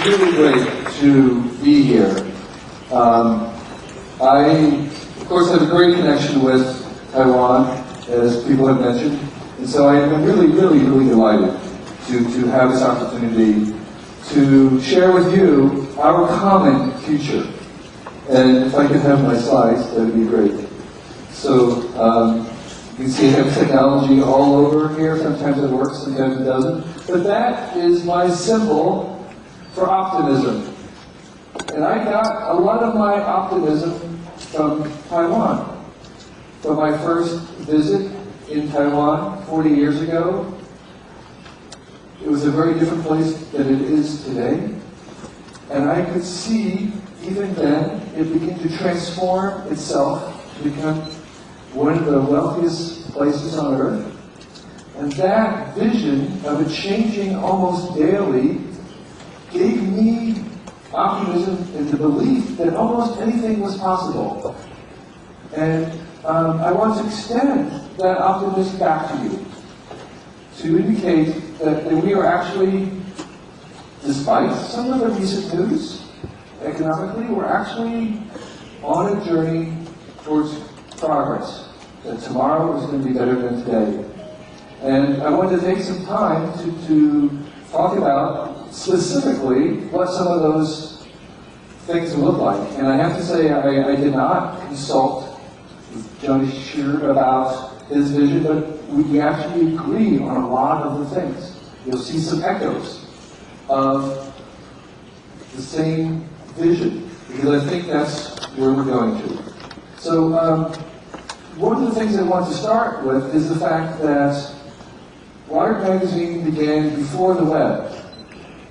really great to be here. I, of course, have a great connection with Taiwan, as people have mentioned, and so I'm really delighted to have this opportunity to share with you our common future. And if I could have my slides, that would be great. So, you can see I have technology all over here. Sometimes it works, sometimes it doesn't. But that is my symbol for optimism. And I got a lot of my optimism from Taiwan. From my first visit in Taiwan 40 years ago, it was a very different place than it is today. And I could see, even then, it began to transform itself to become one of the wealthiest places on earth. And that vision of it changing almost daily gave me optimism and the belief that almost anything was possible. And I want to extend that optimism back to you, to indicate that we are actually, despite some of the recent news, economically, we're actually on a journey towards progress. That tomorrow is going to be better than today. And I want to take some time to talk about specifically what some of those things look like. And I have to say, I did not consult with Johnny Shear about his vision, but we actually agree on a lot of the things. You'll see some echoes of the same vision, because I think that's where we're going to. So, one of the things I want to start with is the fact that Wired magazine began before the web,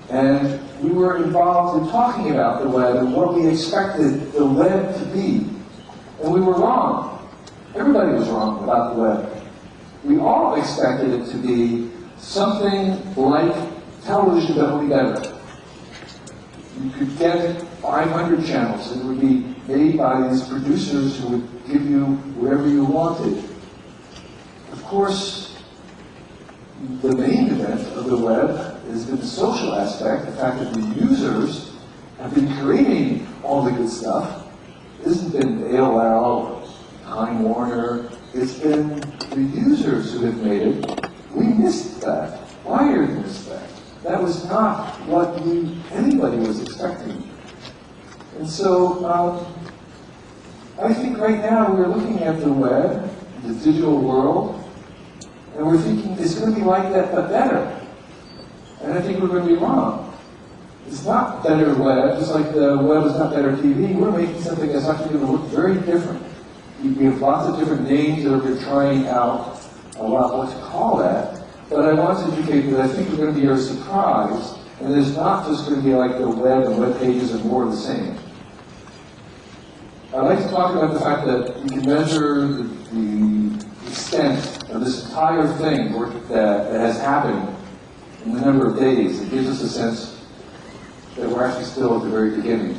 and we were involved in talking about the web and what we expected the web to be. And we were wrong. Everybody was wrong about the web. We all expected it to be something like television, but only better. You could get 500 channels, and it would be made by these producers who would give you wherever you wanted. Of course, the main event of the web has been the social aspect, the fact that the users have been creating all the good stuff. It hasn't been AOL, Time Warner, it's been the users who have made it. We missed that. Wired missed that. That was not what anybody was expecting. And so, I think right now we're looking at the web, the digital world, and we're thinking it's going to be like that, but better. And I think we're going to be wrong. It's not better web, just like the web is not better TV. We're making something that's actually going to look very different. We have lots of different names that we're trying out about what to call that. But I want to indicate that I think we're going to be very surprised, and it's not just going to be like the web and web pages and more of the same. I'd like to talk about the fact that you can measure the extent of this entire thing that has happened in the number of days. It gives us a sense that we're actually still at the very beginning.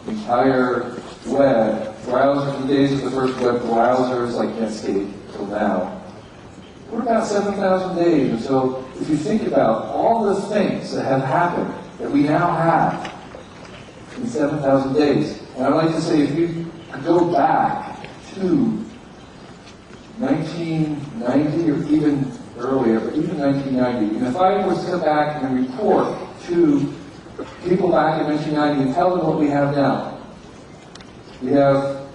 The entire web, browser, the days of the first web browsers like Netscape till now, we're about 7,000 days. And so if you think about all the things that have happened that we now have in 7,000 days, and I'd like to say if you go back to 1990 or even earlier, but even 1990, and if I was to come back and report to people back in 1990 and tell them what we have now, we have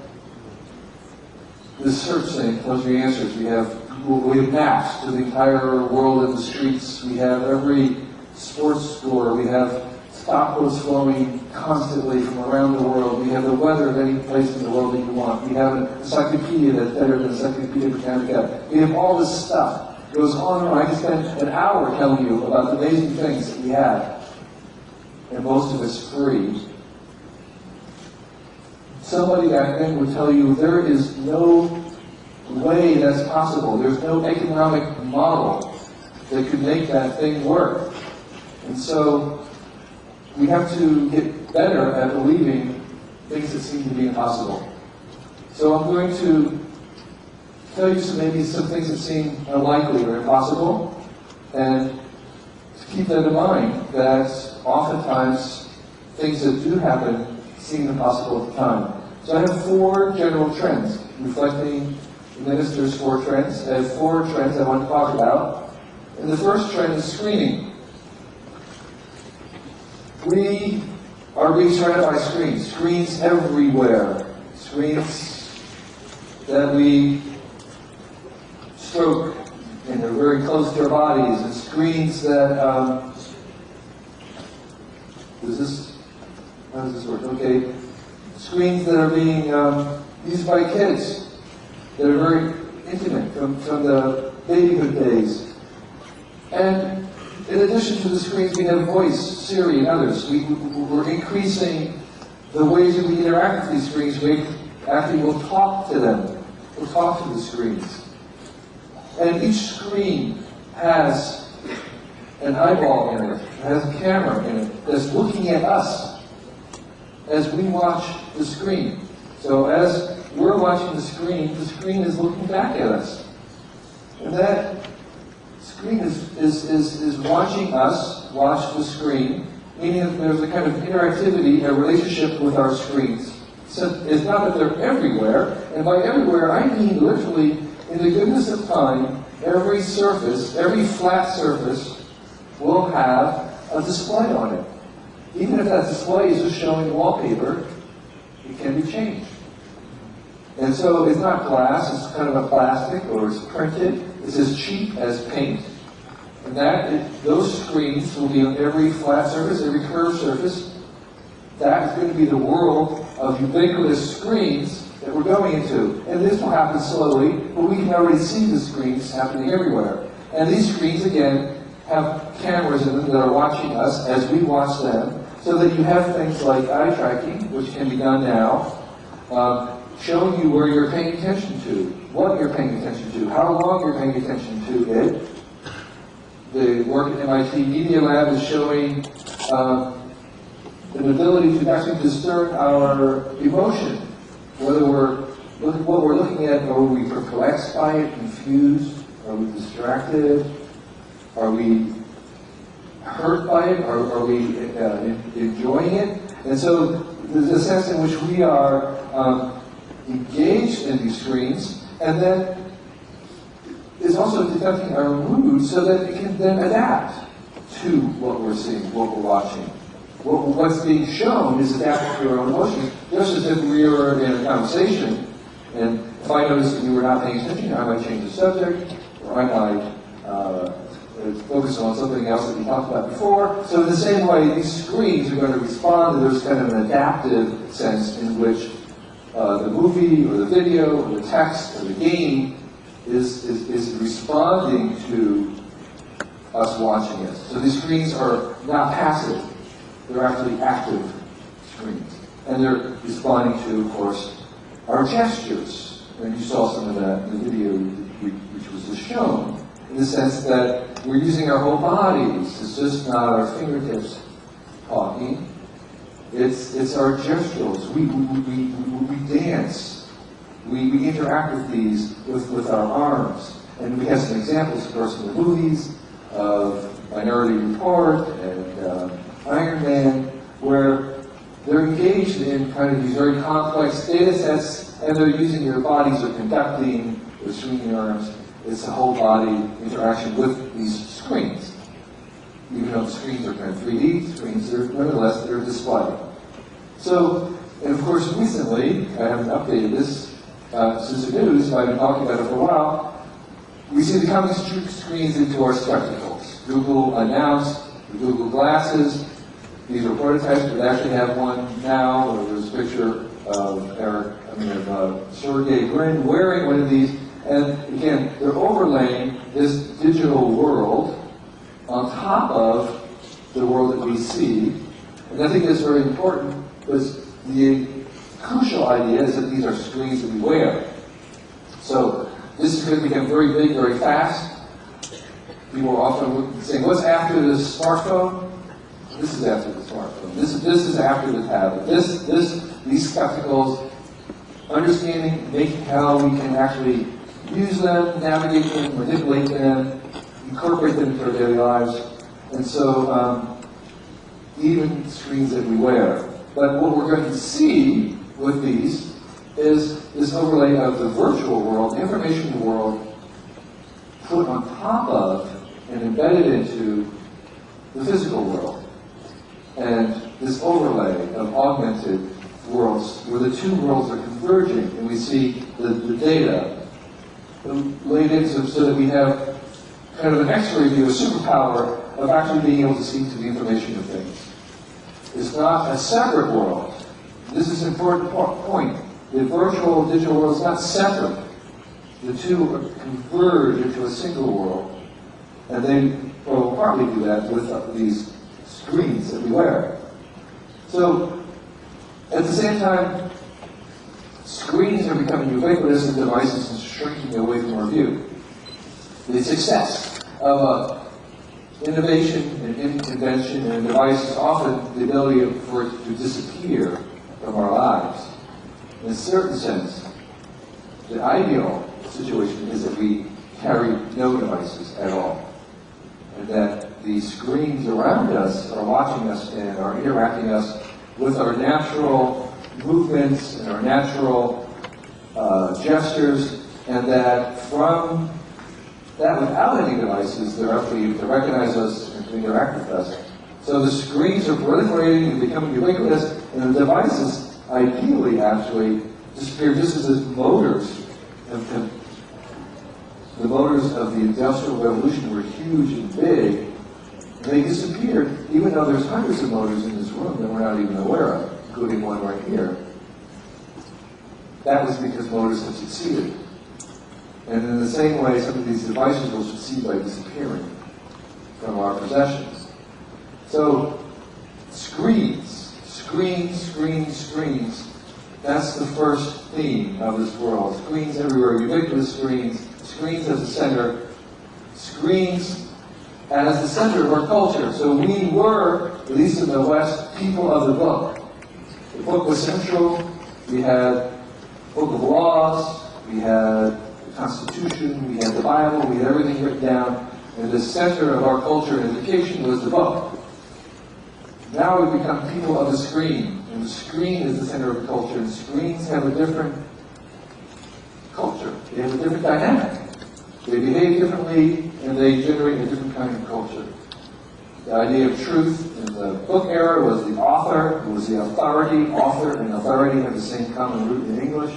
this search thing, tells you answers. We have Google, we have maps to the entire world in the streets. We have every sports score. We have stock quotes flowing constantly from around the world. We have the weather of any place in the world that you want. We have an encyclopedia that's better than Encyclopedia Britannica. We have all this stuff. It goes on and on. I could spend an hour telling you about the amazing things that we have. And most of it's free. Somebody back then would tell you there is no way that's possible. There's no economic model that could make that thing work. And so we have to get better at believing things that seem to be impossible. So I'm going to tell you maybe some things that seem unlikely or impossible, and keep that in mind, that oftentimes things that do happen seem impossible at the time. So I have 4 general trends, reflecting the minister's 4 trends. I have 4 trends I want to talk about. And the first trend is screening. We are being surrounded by screens. Screens everywhere. Screens that we stroke and they're very close to our bodies. And screens that, how does this work? Okay. Screens that are being used by kids that are very intimate from the babyhood days. And in addition to the screens, we have voice, Siri, and others. We're increasing the ways that we interact with these screens. We actually will talk to them. We'll talk to the screens. And each screen has an eyeball in it, has a camera in it, that's looking at us as we watch the screen. So as we're watching the screen is looking back at us. And that screen is watching us watch the screen, meaning that there's a kind of interactivity, a relationship with our screens. So it's not that they're everywhere, and by everywhere I mean literally, in the goodness of time, every surface, every flat surface will have a display on it. Even if that display is just showing wallpaper, it can be changed. And so it's not glass, it's kind of a plastic, or it's printed. It's as cheap as paint. And those screens will be on every flat surface, every curved surface. That is going to be the world of ubiquitous screens that we're going into. And this will happen slowly, but we can already see the screens happening everywhere. And these screens, again, have cameras in them that are watching us as we watch them, so that you have things like eye tracking, which can be done now, showing you where you're paying attention to, what you're paying attention to, how long you're paying attention to it. The work at MIT Media Lab is showing an ability to actually discern our emotion, whether what we're looking at, are we perplexed by it, confused, are we distracted, are we hurt by it, are we enjoying it? And so there's a sense in which we are engaged in these screens, and then is also detecting our mood so that it can then adapt to what we're seeing, what we're watching. What's being shown is adapting to our own emotions, just as if we were in a conversation, and if I noticed that you were not paying attention, I might change the subject, or I might focus on something else that we talked about before. So in the same way, these screens are going to respond, and there's kind of an adaptive sense in which the movie, or the video, or the text, or the game is responding to us watching it. So these screens are not passive. They're actually active screens. And they're responding to, of course, our gestures. And you saw some of that in the video which was just shown, in the sense that we're using our whole bodies. It's just not our fingertips talking. It's our gestures. We dance. We interact with these with our arms. And we have some examples, of course, in the movies of Minority Report and Iron Man, where they're engaged in kind of these very complex data sets, and they're using their bodies, they're conducting, they're swinging arms. It's a whole body interaction with these screens. Even though the screens are kind of 3D screens, nonetheless, they're displayed. So, and of course, recently, I haven't updated this since the news, but I've been talking about it for a while, we see the coming screens into our spectacles. Google announced the Google glasses. These are prototypes, but they actually have one now. There's a picture of Sergey Brin wearing one of these. And again, they're overlaying this digital world on top of the world that we see. And I think that's very important, because the crucial idea is that these are screens that we wear. So this is going to become very big, very fast. People are often saying, what's after the smartphone? This is after the smartphone. This is after the tablet. These spectacles, understanding, making how we can actually use them, navigate them, manipulate them, incorporate them into our daily lives. And so even screens that we wear. But what we're going to see with these is this overlay of the virtual world, the information world, put on top of and embedded into the physical world. And this overlay of augmented worlds, where the two worlds are converging, and we see the data laid in so that we have kind of an X-ray view, a superpower of actually being able to see to the information of things. It's not a separate world. This is an important point. The virtual digital world is not separate. The two converge into a single world, and they will partly do that with these screens that we wear. So, at the same time, screens are becoming ubiquitous and devices and shrinking away from our view. The success of innovation and invention and a device is often the ability for it to disappear from our lives. In a certain sense, the ideal situation is that we carry no devices at all, and that the screens around us are watching us and are interacting us with our natural movements and our natural gestures, and that from that, without any devices, they're able to recognize us and to interact with us. So the screens are proliferating and becoming ubiquitous, and the devices ideally actually disappear just as the motors the motors of the Industrial Revolution were huge and big, and they disappeared, even though there's hundreds of motors in this room that we're not even aware of, including one right here. That was because motors have succeeded. And in the same way, some of these devices will succeed by disappearing from our possessions. So, screens, that's the first theme of this world. Screens everywhere, ubiquitous screens, screens as the center, screens as the center of our culture. So we were, at least in the West, people of the book. The book was central. We had a book of laws, we had the Constitution, we had the Bible, we had everything written down, and the center of our culture and education was the book. Now we've become people of the screen, and the screen is the center of culture, and screens have a different culture. They have a different dynamic. They behave differently, and they generate a different kind of culture. The idea of truth in the book era was the author, it was the authority. Author and authority have the same common root in English.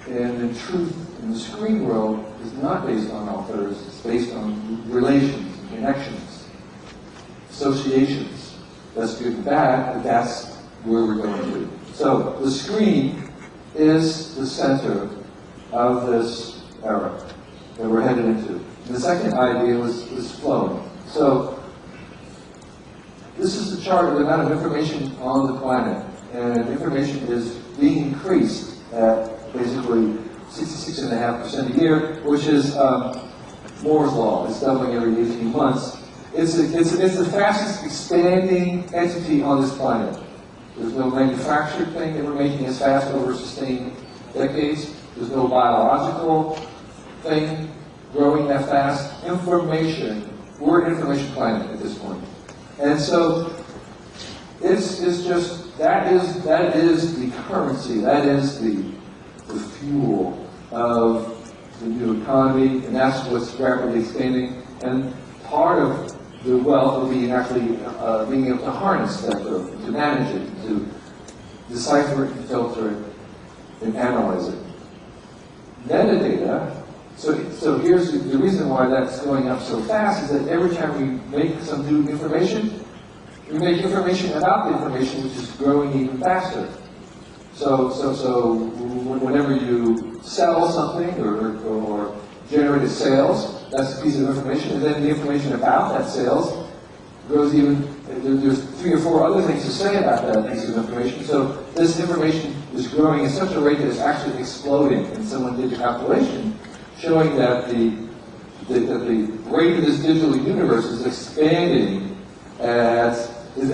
And in truth, in the screen world, is not based on authors, it's based on relations, connections, associations. That's good and bad, but that's where we're going to. So the screen is the center of this era that we're headed into. And the second idea was flowing. So this is the chart of the amount of information on the planet, and information is being increased at basically 66.5% a year, which is Moore's law. It's doubling every 18 months. It's the fastest expanding entity on this planet. There's no manufactured thing that we're making as fast over sustained decades. There's no biological thing growing that fast. Information, we're an information planet at this point. And so it's just, that is the currency, that is the fuel of the new economy, and that's what's rapidly expanding. And part of the wealth will be actually being able to harness that growth, to manage it, to decipher it, and filter it, and analyze it. Metadata, so here's the reason why that's going up so fast, is that every time we make some new information, we make information about the information, which is growing even faster. So whenever you sell something or generate a sales, that's a piece of information, and then the information about that sales grows even, there's 3 or 4 other things to say about that piece of information. So this information is growing at such a rate that it's actually exploding. And someone did a calculation showing that the rate of this digital universe is expanding as, it's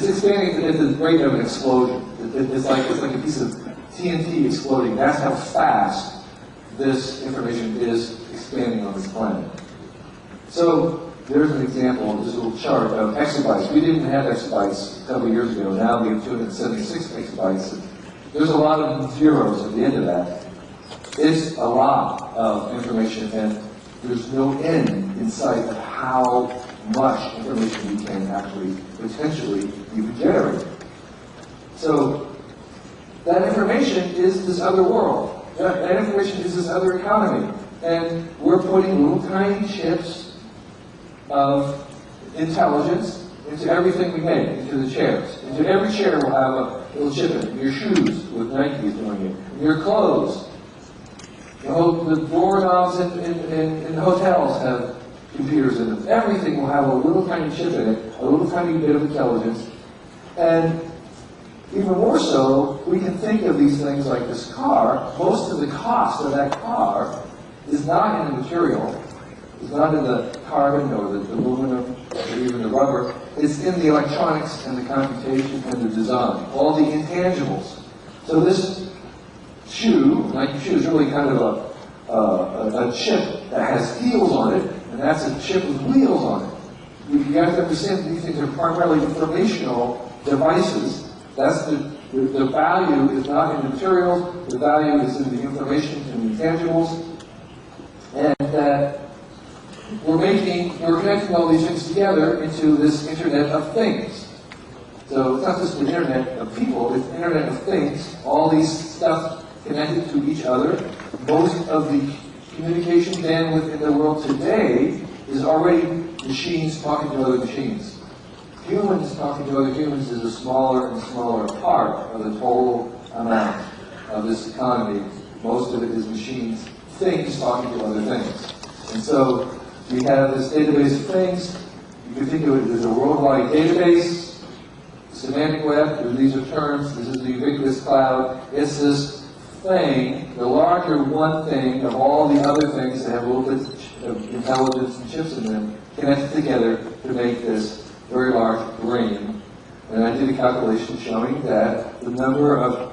expanding at the rate of an explosion. It's like a piece of TNT exploding. That's how fast this information is expanding on this planet. So there's an example, this little chart of exabytes. We didn't have exabytes a couple of years ago. Now we have 276 exabytes. There's a lot of zeros at the end of that. It's a lot of information, and there's no end in sight of how much information we can actually, potentially, even generate. So that information is this other world. That information is this other economy. And we're putting little tiny chips of intelligence into everything we make, into the chairs. Into every chair will have a little chip in it. Your shoes with Nike doing it. Your clothes. The doorknobs in hotels have computers in them. Everything will have a little tiny chip in it, a little tiny bit of intelligence. And even more so, we can think of these things like this car. Most of the cost of that car is not in the material. It's not in the carbon or the aluminum or even the rubber. It's in the electronics and the computation and the design, all the intangibles. So this shoe, Nike shoe, is really kind of a chip that has heels on it, and that's a chip with wheels on it. You have to understand that these things are primarily informational devices. That's the value is not in the materials, the value is in the information and the intangibles, and that we're connecting all these things together into this Internet of Things. So it's not just the Internet of people, it's the Internet of Things, all these stuff connected to each other. Most of the communication bandwidth in the world today is already machines talking to other machines. Humans talking to other humans is a smaller and smaller part of the total amount of this economy. Most of it is machines, things talking to other things. And so we have this database of things. You can think of it as a worldwide database, semantic web, these are terms, this is the ubiquitous cloud. It's this thing, the larger one thing of all the other things that have little bits of intelligence and chips in them, connected together to make this very large brain. And I did a calculation showing that the number of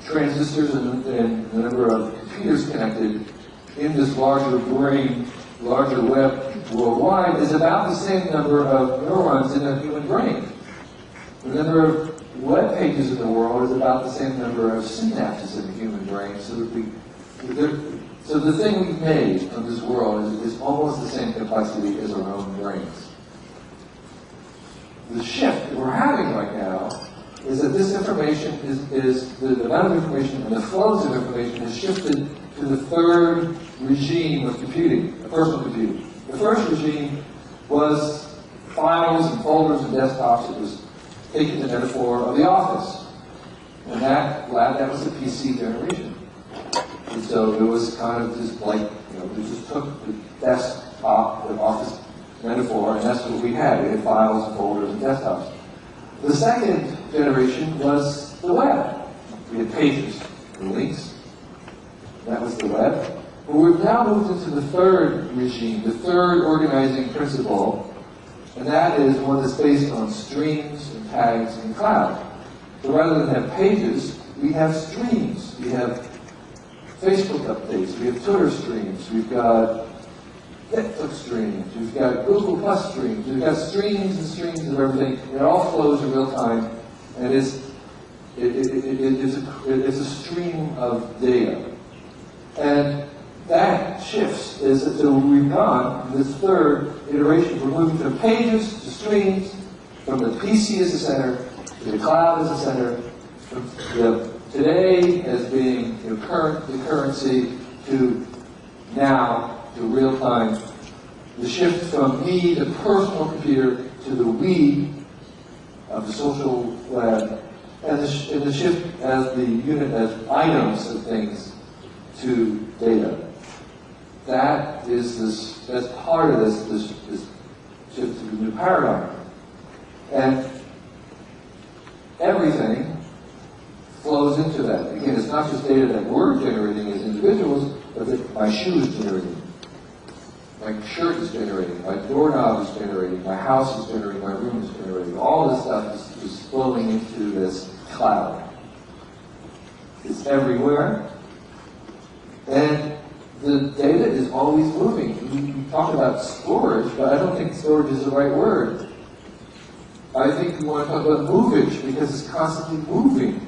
transistors and the number of computers connected in this larger brain, larger web worldwide is about the same number of neurons in a human brain. The number of web pages in the world is about the same number of synapses in the human brain. So the thing we've made of this world is almost the same complexity as our own brains. The shift that we're having right now is that this information is the amount of information and the flows of information has shifted to the third regime of computing, personal computing. The first regime was files and folders and desktops. It was taking the metaphor of the office. And that was the PC generation. And so it was kind of just like, we just took the desktop, the office metaphor, and that's what we had. We had files and folders and desktops. The second generation was the web. We had pages and links. That was the web. But we've now moved into the third regime, the third organizing principle, and that is one that's based on streams and tags and cloud. So rather than have pages, we have streams. We have Facebook updates, we have Twitter streams, we've got Netflix streams, we've got Google Plus streams, we've got streams and streams of everything. It all flows in real time, and it's a stream of data. And that shifts so we've gone in this third iteration. We're moving from pages to streams, from the PC as the center, to the cloud as the center, from today as being the currency, to now to real time. The shift from me, the personal computer, to the we of the social web, and the shift as the unit, as items of things, to data. That's part of this shift to the new paradigm. And everything flows into that. Again, it's not just data that we're generating as individuals, but that my shoe is generating, my shirt is generating, my doorknob is generating, my house is generating, my room is generating. All this stuff is flowing into this cloud. It's everywhere. And the data is always moving. talk about storage, but I don't think storage is the right word. I think we want to talk about movage because it's constantly moving.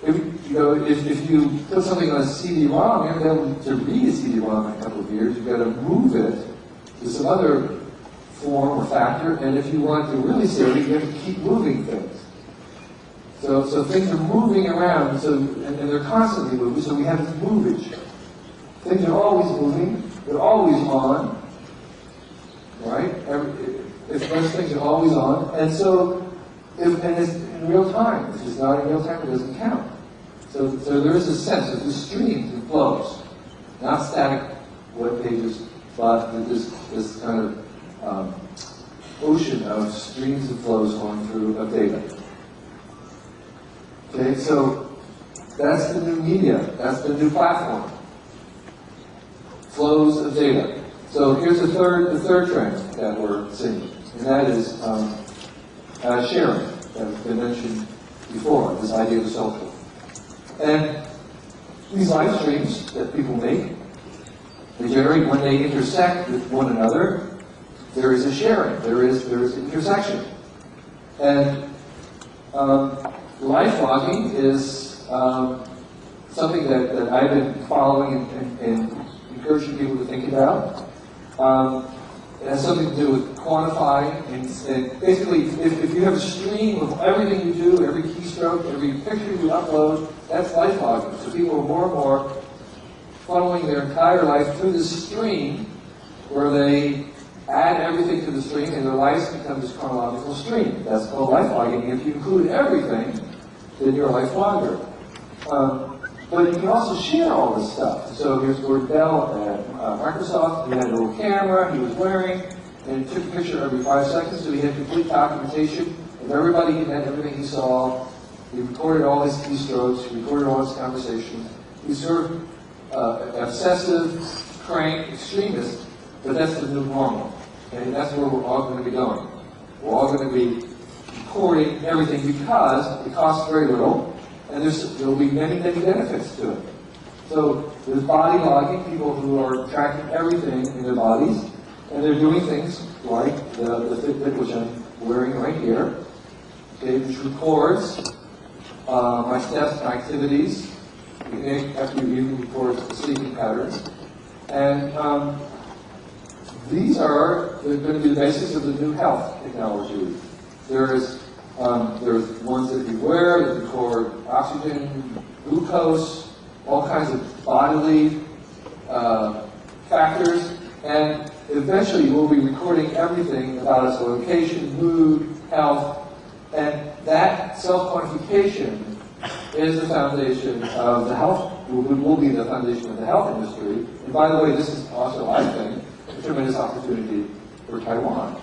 If you put something on a CD-ROM, you're going to be able to read a CD-ROM in a couple of years. You've got to move it to some other form or factor, and if you want to really save it, you have to keep moving things. So things are moving around, and they're constantly moving, so we have this movage. Things are always moving, they're always on, right? If those things are always on, and it's in real time. If it's not in real time, it doesn't count. So there is a sense of this streams and flows, not static web pages, but this kind of ocean of streams and flows going through of data. Okay, so that's the new media, that's the new platform. Flows of data. So here's the third trend that we're seeing, and that is sharing, that has been mentioned before, this idea of social. And these live streams that people make, they generate when they intersect with one another, there is a sharing, there is intersection. And live logging is something that I've been following and encouraging people to think about. It has something to do with quantifying, and basically, if you have a stream of everything you do, every keystroke, every picture you upload, that's life logging. So people are more and more funneling their entire life through this stream, where they add everything to the stream, and their lives become this chronological stream. That's called life logging. If you include everything, then you're a life logger. But you can also share all this stuff. So here's Gordon Bell at Microsoft. He had a little camera he was wearing, and he took a picture every 5 seconds, so he had complete documentation of everybody he met, everything he saw. He recorded all his keystrokes, he recorded all his conversations. He's sort of obsessive, crank, extremist, but that's the new normal. And that's where we're all going to be going. We're all going to be recording everything because it costs very little, and there will be many, many benefits to it. So there's body logging, people who are tracking everything in their bodies, and they're doing things like the Fitbit, which I'm wearing right here, okay, which records my steps, my activities, after you even record the sleeping patterns. And these are going to be the basis of the new health technology. There's ones that you wear that record oxygen, glucose, all kinds of bodily factors, and eventually we'll be recording everything about us: location, mood, health, and that self-quantification is the foundation of the health, will be the foundation of the health industry. And by the way, this is also, I think, a tremendous opportunity for Taiwan,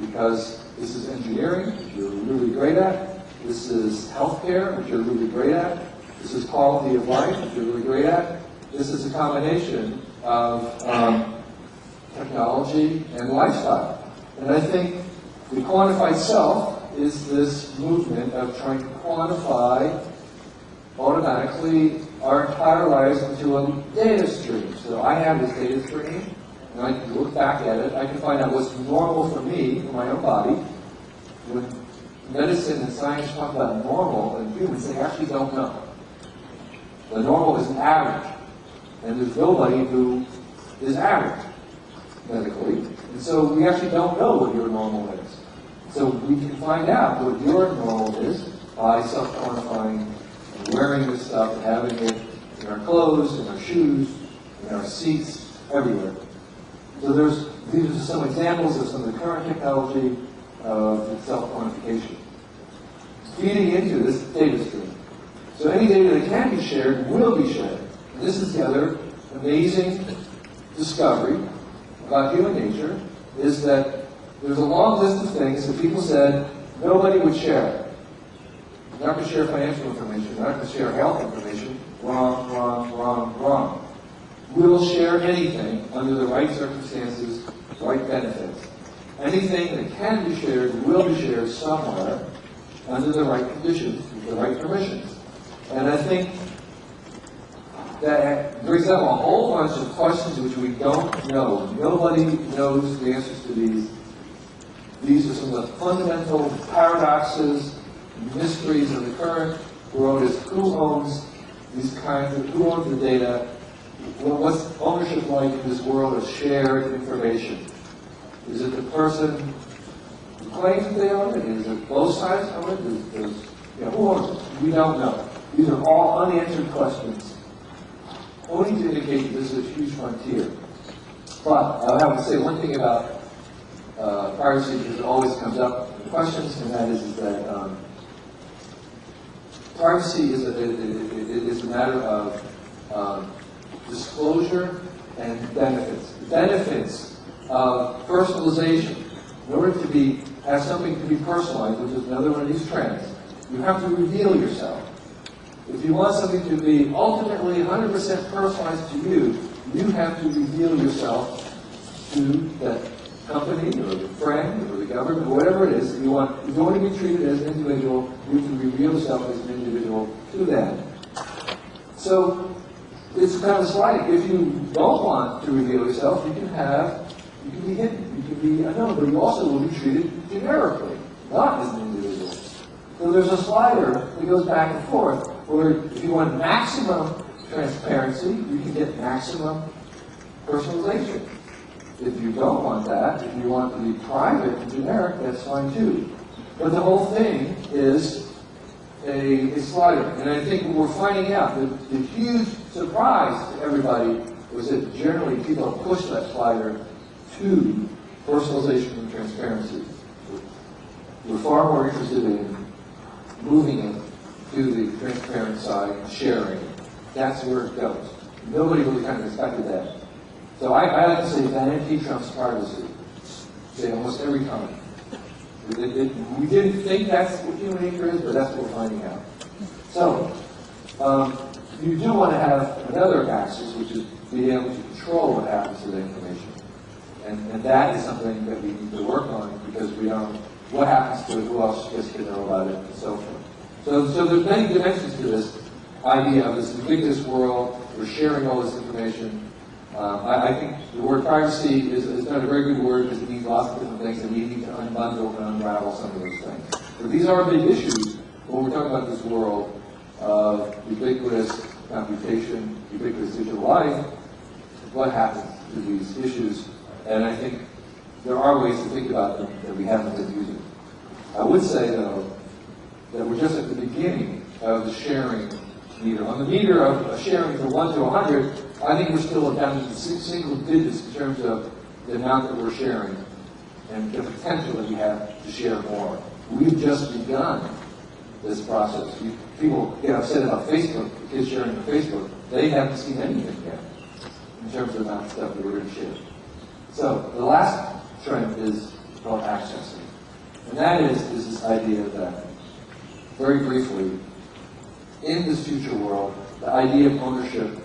because this is engineering, which you're really great at. This is healthcare, which you're really great at. This is quality of life, which you're really great at. This is a combination of technology and lifestyle. And I think the quantified self is this movement of trying to quantify automatically our entire lives into a data stream. So I have this data stream, and I can look back at it. I can find out what's normal for me, for my own body. When medicine and science talk about normal in humans, they actually don't know. The normal is average, and there's nobody who is average medically. And so we actually don't know what your normal is. So we can find out what your normal is by self-quantifying and wearing this stuff and having it in our clothes, in our shoes, in our seats, everywhere. So these are some examples of some of the current technology of self-quantification. Feeding into this data stream. So any data that can be shared will be shared. And this is the other amazing discovery about human nature, is that there's a long list of things that people said nobody would share. They're not going to share financial information. They're not going to share health information. Wrong, wrong, wrong, wrong. We'll share anything under the right circumstances, right benefits. Anything that can be shared will be shared somewhere under the right conditions, with the right permissions. And I think that brings up a whole bunch of questions which we don't know. Nobody knows the answers to these. These are some of the fundamental paradoxes, mysteries of the current world is who owns these kinds of, who owns the data, what's ownership like in this world of shared information? Is it the person who claims that they own it? Is it both sides own it? Who owns it? We don't know. These are all unanswered questions, only to indicate that this is a huge frontier. But I have to say one thing about privacy, because it always comes up in questions, and that is that privacy is a matter of disclosure and benefits. The benefits of personalization. In order to have something to be personalized, which is another one of these trends, you have to reveal yourself. If you want something to be ultimately 100% personalized to you, you have to reveal yourself to that company or the friend or the government or whatever it is. If you want to be treated as an individual, you can reveal yourself as an individual to them. So it's kind of sliding. If you don't want to reveal yourself, you can be hidden, you can be unknown, but you also will be treated generically, not as an individual. So there's a slider that goes back and forth, where if you want maximum transparency, you can get maximum personalization. If you don't want that, if you want to be private and generic, that's fine too. But the whole thing is a slider. And I think what we're finding out, the huge surprise to everybody was that generally people have pushed that slider to personalization and transparency. We're far more interested in moving it to the transparent side and sharing. That's where it goes. Nobody really kind of expected that. So I like to say vanity trumps privacy. Say almost every time. We didn't think that's what human nature is, but that's what we're finding out. So you do want to have another axis, which is being able to control what happens to the information. And that is something that we need to work on, because we don't, what happens to it, who else gets to know about it, and so forth. So there's many dimensions to this idea of this ubiquitous world. We're sharing all this information. I think the word privacy is not a very good word, because it means lots of different things, and we need to unbundle and unravel some of those things. But these are big issues when we're talking about this world of ubiquitous computation, ubiquitous digital life. What happens to these issues? And I think there are ways to think about them that we haven't been using. I would say, though, that we're just at the beginning of the sharing meter. On the meter of sharing from 1 to 100, I think we're still down to single digits in terms of the amount that we're sharing and the potential that we have to share more. We've just begun this process. People get upset about Facebook, the kids sharing on Facebook. They haven't seen anything yet in terms of the amount of stuff that we're going to share. So the last trend is called accessing. And that is this idea that, very briefly, in this future world, the idea of ownership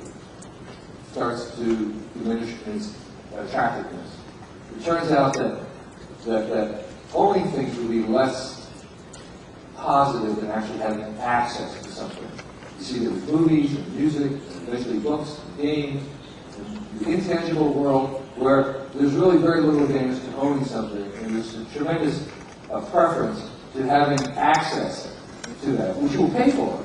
starts to diminish in its attractiveness. It turns out that owning things will be less positive than actually having access to something. You see that with movies and music, and eventually books and games, and the intangible world where there's really very little advantage to owning something, and there's a tremendous preference to having access to that, which you'll pay for.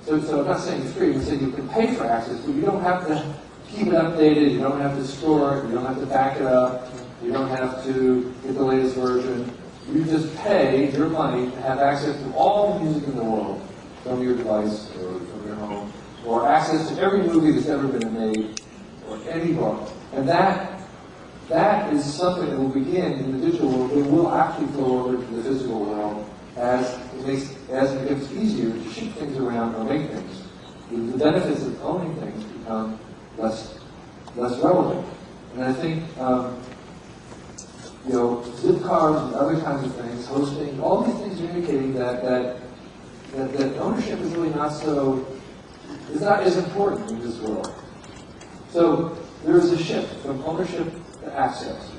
So I'm not saying it's free, I'm saying you can pay for access, but you don't have to keep it updated, you don't have to store it, you don't have to back it up, you don't have to get the latest version. You just pay your money to have access to all the music in the world from your device or from your home, or access to every movie that's ever been made, or any book. And that is something that will begin in the digital world, but will actually flow over to the physical world as it becomes easier to ship things around or make things. The benefits of owning things become less relevant. And I think zip cars and other kinds of things, hosting, all these things are indicating that ownership is really not as important in this world. So there is a shift from ownership to access.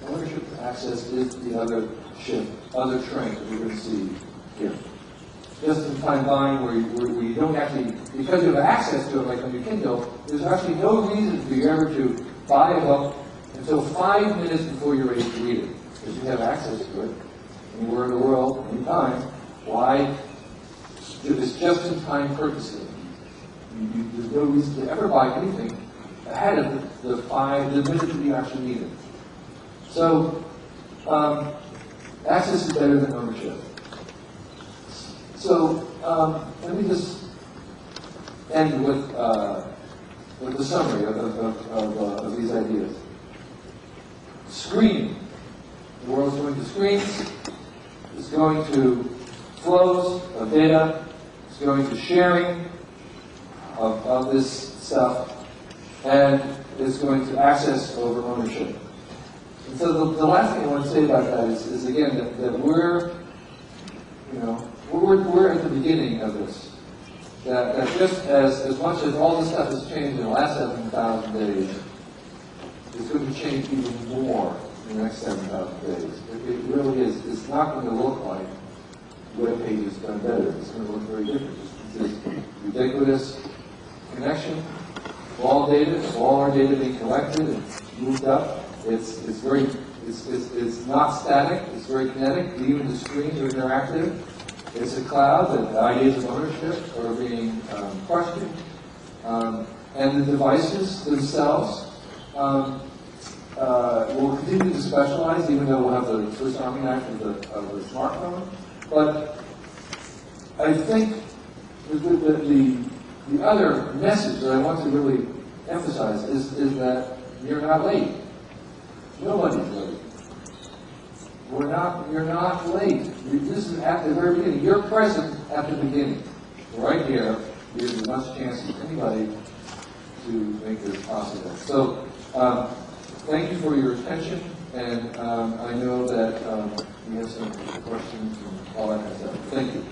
Ownership to access is the other shift, other trend that we're going to see here. just-in-time buying where you don't actually, because you have access to it, like on your Kindle, there's actually no reason for you ever to buy a book until 5 minutes before you're ready to read it, because you have access to it anywhere in the world, anytime. Why do this just-in-time purchasing? There's no reason to ever buy anything ahead of the minute that you actually need it. So, access is better than ownership. So, let me just end with the summary of these ideas. Screening. The world's going to screens. It's going to flows of data. It's going to sharing of this stuff. And it's going to access over ownership. And so the last thing I want to say about that is again, that we're at the beginning of this. That just as much as all this stuff has changed in the last 7,000 days, it's going to change even more in the next 7,000 days. It really is. It's not going to look like web pages done better. It's going to look very different. It's ubiquitous connection of all data, of all our data being collected and moved up. It's not static. It's very kinetic. Even the screens are interactive. It's a cloud that the ideas of ownership are being questioned, and the devices themselves will continue to specialize, even though we'll have the Swiss Army knife of the smartphone. But I think the other message that I want to really emphasize is that you're not late. Nobody's late. You're not late. This is at the very beginning. You're present at the beginning. Right here, there's as much chance as anybody to make this possible. So, thank you for your attention, and I know that we have some questions and all that kind of stuff. Thank you.